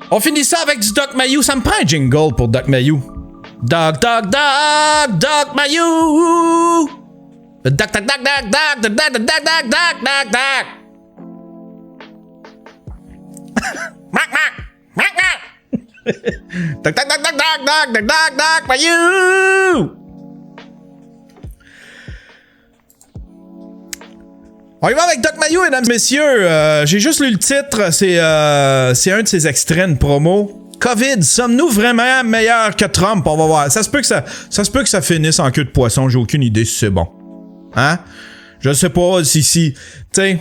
On finit ça avec du Doc Mayou. Ça me prend un jingle pour Doc Mayou. Doc Mayou. Doc. Doc Mayou. On y va avec Doc Mayou, mesdames et messieurs. J'ai juste lu le titre. C'est un de ses extraits de promo. COVID, sommes-nous vraiment meilleurs que Trump? On va voir. Ça se peut que ça finisse en queue de poisson. J'ai aucune idée si c'est bon. Hein? Je sais pas si... Tu sais...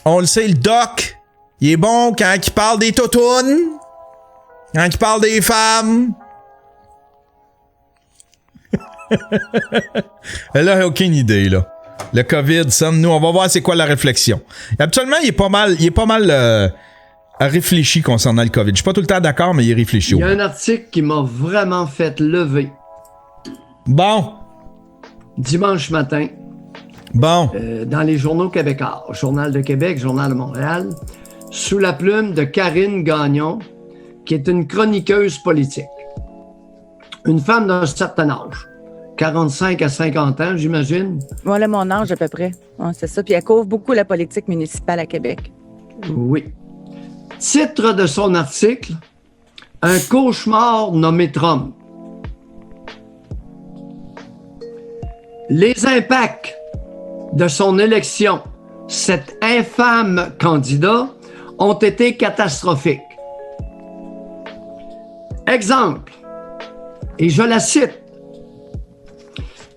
On le sait, le Doc, il est bon quand il parle des toutounes. Quand il parle des femmes. Elle a aucune idée, là. Le COVID, sommes-nous... On va voir c'est quoi la réflexion. Habituellement, il est pas mal réfléchi concernant le COVID. Je suis pas tout le temps d'accord, mais il est réfléchi. Il y a un article qui m'a vraiment fait lever. Bon. Dimanche matin. Bon. Dans les journaux québécois. Journal de Québec, Journal de Montréal. Sous la plume de Karine Gagnon, qui est une chroniqueuse politique. Une femme d'un certain âge. 45 à 50 ans, j'imagine. Voilà mon âge à peu près. Ouais, c'est ça. Puis elle couvre beaucoup la politique municipale à Québec. Oui. Titre de son article, un cauchemar nommé Trump. Les impacts de son élection, cet infâme candidat, ont été catastrophiques. Exemple, et je la cite,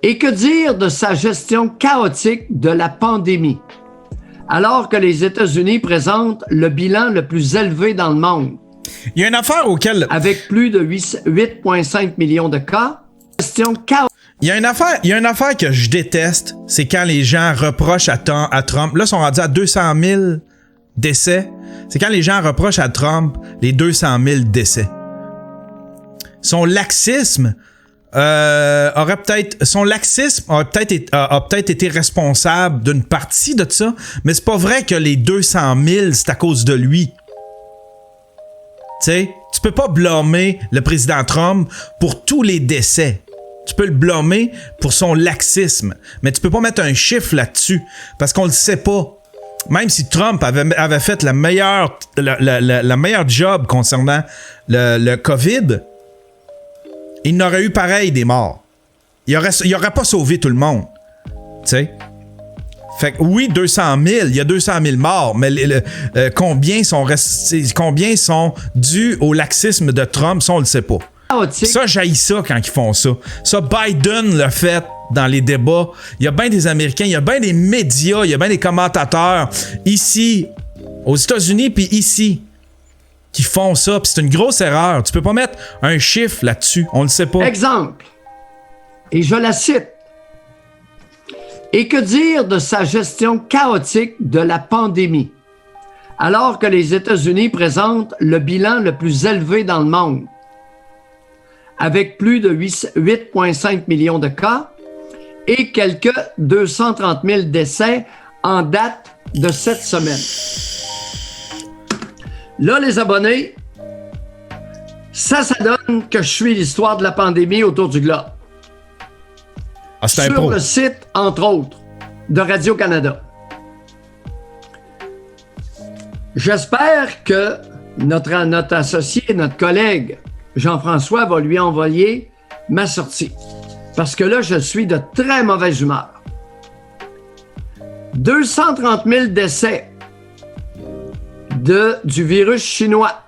et que dire de sa gestion chaotique de la pandémie, alors que les États-Unis présentent le bilan le plus élevé dans le monde? Il y a une affaire auquel... Avec plus de 8,5 millions de cas, gestion chaotique. Il y a une affaire que je déteste, c'est quand les gens reprochent à Trump. Là, ils sont rendus à 200 000 décès. C'est quand les gens reprochent à Trump les 200 000 décès. Son laxisme a peut-être été responsable d'une partie de ça, mais c'est pas vrai que les 200 000, c'est à cause de lui. Tu sais, tu peux pas blâmer le président Trump pour tous les décès. Tu peux le blâmer pour son laxisme, mais tu peux pas mettre un chiffre là-dessus, parce qu'on le sait pas. Même si Trump avait fait la meilleure job concernant le COVID, il n'aurait eu pareil des morts. Il aurait pas sauvé tout le monde. Tu sais? Fait que oui, 200 000, il y a 200 000 morts, mais combien sont dus au laxisme de Trump, ça, on le sait pas. Ça, j'haïs ça quand ils font ça. Ça, Biden l'a fait dans les débats. Il y a bien des Américains, il y a bien des médias, il y a bien des commentateurs ici, aux États-Unis, puis ici, qui font ça. Puis c'est une grosse erreur. Tu peux pas mettre un chiffre là-dessus. On le sait pas. Exemple, et je la cite, et que dire de sa gestion chaotique de la pandémie, alors que les États-Unis présentent le bilan le plus élevé dans le monde, avec plus de 8,5 millions de cas et quelques 230 000 décès en date de cette semaine. Là, les abonnés, ça donne que je suis l'histoire de la pandémie autour du globe. Ah, c'est sur le site, entre autres, de Radio-Canada. J'espère que notre associé, notre collègue, Jean-François va lui envoyer ma sortie. Parce que là, je suis de très mauvaise humeur. 230 000 décès du virus chinois.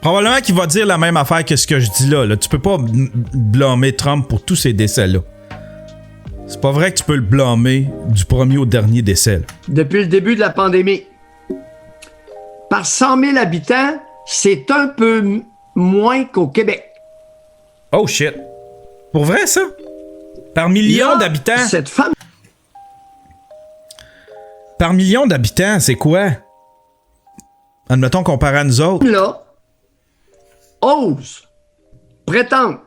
Probablement qu'il va dire la même affaire que ce que je dis là. Tu peux pas blâmer Trump pour tous ces décès-là. C'est pas vrai que tu peux le blâmer du premier au dernier décès. Là. Depuis le début de la pandémie. Par 100 000 habitants, c'est un peu moins qu'au Québec. Oh shit. Pour vrai, ça? Par million d'habitants? Cette femme... Par million d'habitants, c'est quoi? Admettons comparé à nous autres. Là, ose prétendre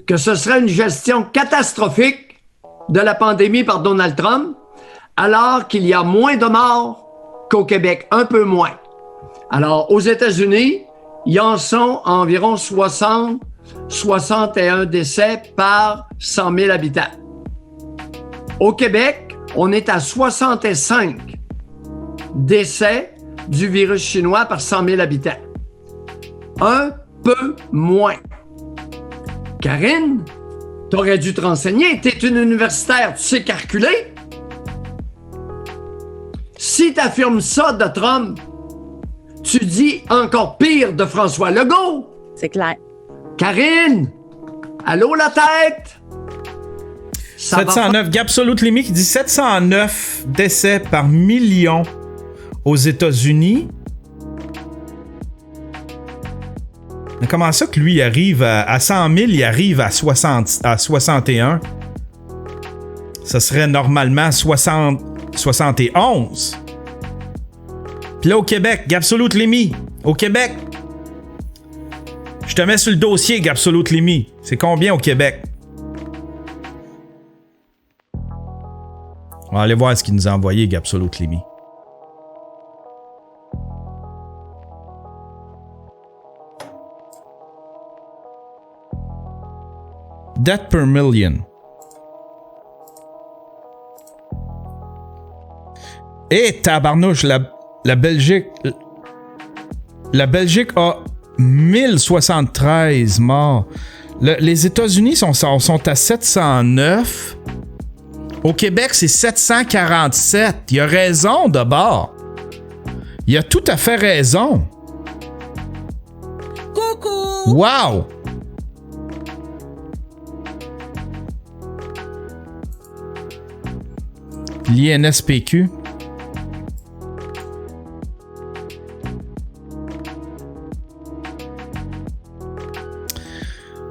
que ce serait une gestion catastrophique de la pandémie par Donald Trump, alors qu'il y a moins de morts qu'au Québec, un peu moins. Alors, aux États-Unis, il y en sont environ 61 décès par 100 000 habitants. Au Québec, on est à 65 décès du virus chinois par 100 000 habitants. Un peu moins. Karine, t'aurais dû te renseigner. T'es une universitaire, tu sais calculer. Si t'affirmes ça de Trump, tu dis encore pire de François Legault. C'est clair. Karine, allô la tête? 709, Gabsolute Limit qui dit 709 décès par million aux États-Unis. Mais comment ça que lui arrive à 100 000, il arrive à 61? Ça serait normalement 71. Puis là, au Québec, Gabsolute Limit, au Québec, je te mets sur le dossier, Gabsolute Limit. C'est combien au Québec? On va aller voir ce qu'il nous a envoyé, Gabsolute Limit. Death per million. Et tabarnouche, la Belgique. La Belgique a 1073 morts. Les États-Unis sont à 709. Au Québec, c'est 747. Il a raison de bord. Il a tout à fait raison. Coucou! Wow! L'INSPQ.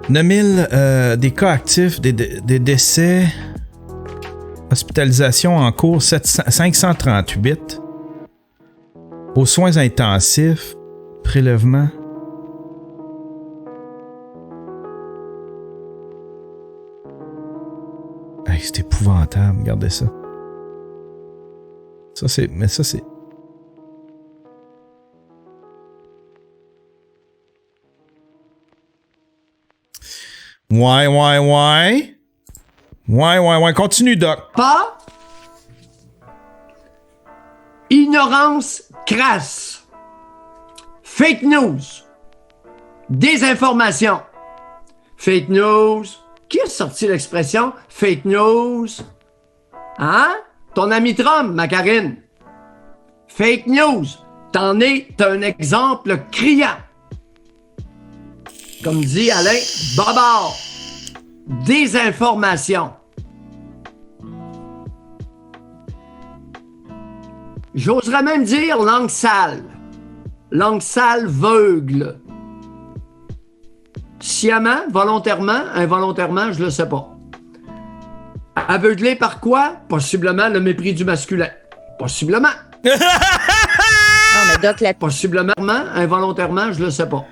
Des cas actifs, des décès, hospitalisation en cours, 538. Aux soins intensifs, prélèvement. Hey, c'est épouvantable, regardez ça. Ça, c'est... Ouais. Continue, Doc. Pas ignorance crasse. Fake news. Désinformation. Fake news. Qui a sorti l'expression fake news? Hein? Ton ami Trump, ma Karine. Fake news. T'as un exemple criant. Comme dit Alain Bobard. Désinformation. J'oserais même dire langue sale. Langue sale veugle. Sciemment, volontairement, involontairement, je le sais pas. Aveuglé par quoi? Possiblement le mépris du masculin. Possiblement. Non, mais Doc, Possiblement, involontairement, je le sais pas.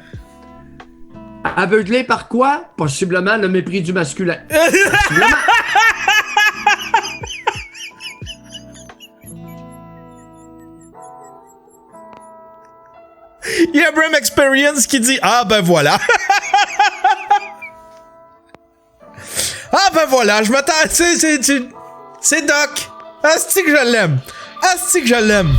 Aveuglé par quoi? Possiblement le mépris du masculin. Possiblement. Il y a Bram Experience qui dit ah ben voilà. Ah ben voilà, je m'attends. C'est Doc. Asti que je l'aime.